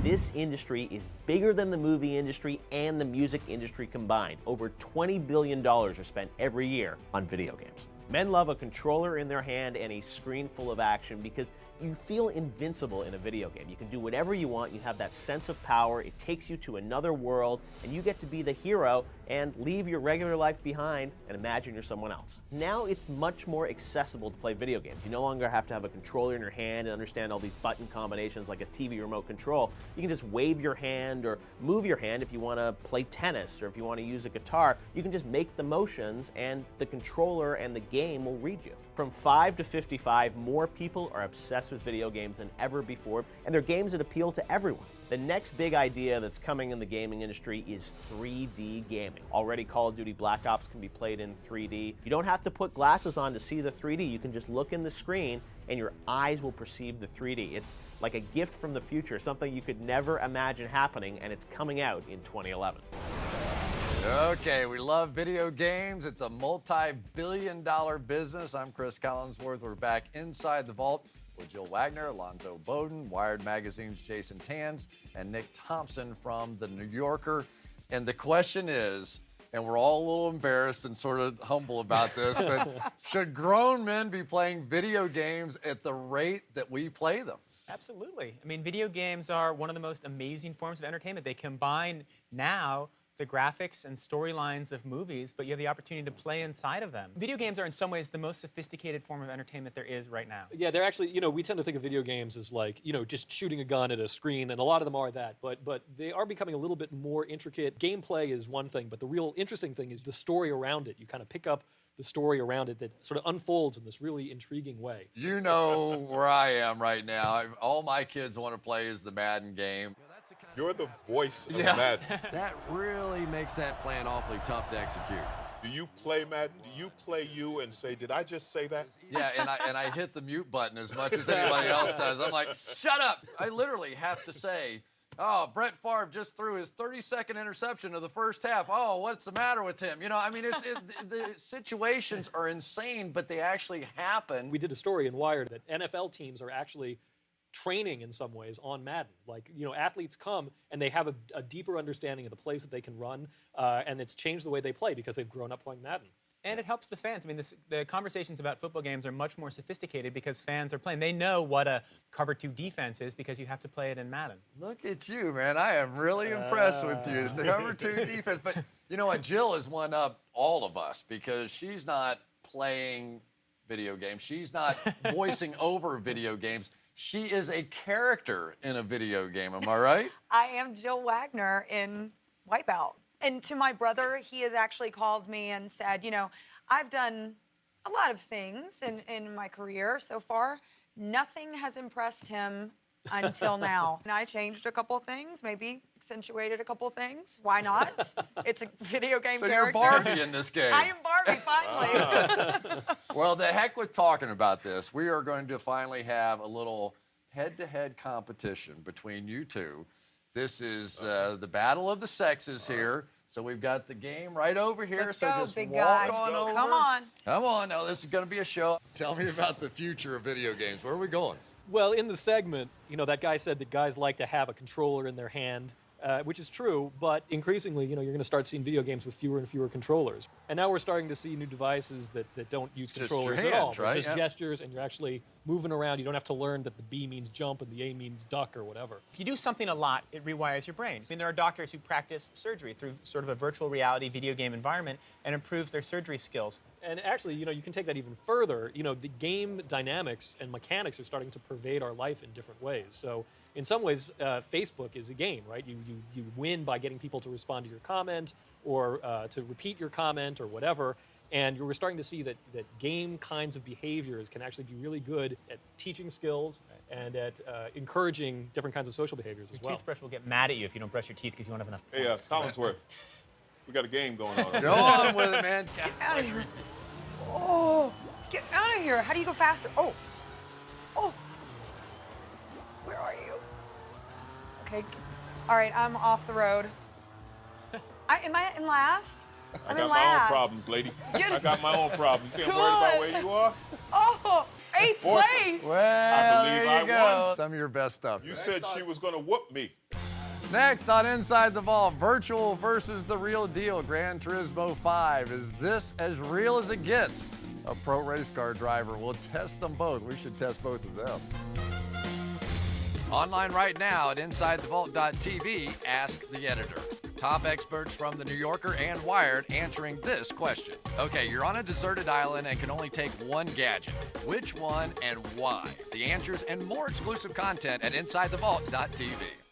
This industry is bigger than the movie industry and the music industry combined. Over $20 billion are spent every year on video games. Men love a controller in their hand and a screen full of action because you feel invincible in a video game. You can do whatever you want, you have that sense of power, it takes you to another world, and you get to be the hero and leave your regular life behind and imagine you're someone else. Now it's much more accessible to play video games. You no longer have to have a controller in your hand and understand all these button combinations like a TV remote control. You can just wave your hand or move your hand if you want to play tennis, or if you want to use a guitar. You can just make the motions and the controller and the game will read you. From 5 to 55, more people are obsessed with video games than ever before, and they're games that appeal to everyone. The next big idea that's coming in the gaming industry is 3D gaming. Already Call of Duty Black Ops can be played in 3D. You don't have to put glasses on to see the 3D. You can just look in the screen and your eyes will perceive the 3D. It's like a gift from the future, something you could never imagine happening, and it's coming out in 2011. Okay, we love video games. It's a multi-billion-dollar business. I'm Cris Collinsworth. We're back inside the vault with Jill Wagner, Alonzo Bodden, Wired Magazine's Jason Tanz, and Nick Thompson from The New Yorker. And the question is, and we're all a little embarrassed and sort of humble about this, but should grown men be playing video games at the rate that we play them? Absolutely. I mean, video games are one of the most amazing forms of entertainment. They combine now the graphics and storylines of movies, but you have the opportunity to play inside of them. Video games are in some ways the most sophisticated form of entertainment there is right now. Yeah, they're actually, we tend to think of video games as like, just shooting a gun at a screen, and a lot of them are that, but they are becoming a little bit more intricate. Gameplay is one thing, but the real interesting thing is the story around it. You kind of pick up the story around it that sort of unfolds in this really intriguing way. You know where I am right now. All my kids want to play is the Madden game. You're the voice of Madden. That really makes that plan awfully tough to execute. Do you play Madden? Do you play you and say, did I just say that? Yeah, and I hit the mute button as much as anybody else does. I'm like, shut up. I literally have to say, oh, Brett Favre just threw his 32nd interception of the first half. Oh, what's the matter with him? I mean, the situations are insane, but they actually happen. We did a story in Wired that NFL teams are actually training in some ways on Madden. Like, athletes come and they have a deeper understanding of the plays that they can run, and it's changed the way they play because they've grown up playing Madden. And it helps the fans. I mean, the conversations about football games are much more sophisticated because fans are playing. They know what a cover 2 defense is because you have to play it in Madden. Look at you, man. I am really impressed with you. The cover 2 defense. But you know what? Jill has one up all of us because she's not playing video games. She's not voicing over video games. She is a character in a video game, am I right? I am Jill Wagner in Wipeout. And to my brother, he has actually called me and said, I've done a lot of things in my career so far. Nothing has impressed him until now. And I changed a couple things, maybe accentuated a couple things. Why not? It's a video game so character. You're Barbie in this game. I am Barbie, finally. Well, the heck with talking about this. We are going to finally have a little head-to-head competition between you two. This is the battle of the sexes here. So we've got the game right over here. Let's so go, just big walk guy. on over. Come on. Come on. Now, this is going to be a show. Tell me about the future of video games. Where are we going? Well, in the segment, that guy said that guys like to have a controller in their hand, which is true, but increasingly, you're going to start seeing video games with fewer and fewer controllers. And now we're starting to see new devices that don't use controllers at all. Right? Just gestures, and you're actually moving around. You don't have to learn that the B means jump and the A means duck or whatever. If you do something a lot, it rewires your brain. I mean, there are doctors who practice surgery through sort of a virtual reality video game environment and improves their surgery skills. And actually, you can take that even further. The game dynamics and mechanics are starting to pervade our life in different ways. So in some ways, Facebook is a game, right? You win by getting people to respond to your comment or to repeat your comment or whatever. And we're starting to see that game kinds of behaviors can actually be really good at teaching skills and at encouraging different kinds of social behaviors as well. Your toothbrush will get mad at you if you don't brush your teeth because you don't have enough points. Hey, Collinsworth, we got a game going on. Go on with it, man. Get out of here. Oh, get out of here. How do you go faster? Oh. Where are you? Okay. All right, I'm off the road. Am I in last? I got my own problems, lady. I got my own problems. You can't worry about where you are. Oh, 8th place. Well, I believe I you go. won. Some of your best stuff. You said she was going to whoop me. Next on Inside the Vault, virtual versus the real deal. Gran Turismo 5. Is this as real as it gets? A pro race car driver will test them both. We should test both of them. Online right now at InsideTheVault.tv, ask the editor. Top experts from The New Yorker and Wired answering this question. Okay, you're on a deserted island and can only take one gadget. Which one and why? The answers and more exclusive content at InsideTheVault.tv.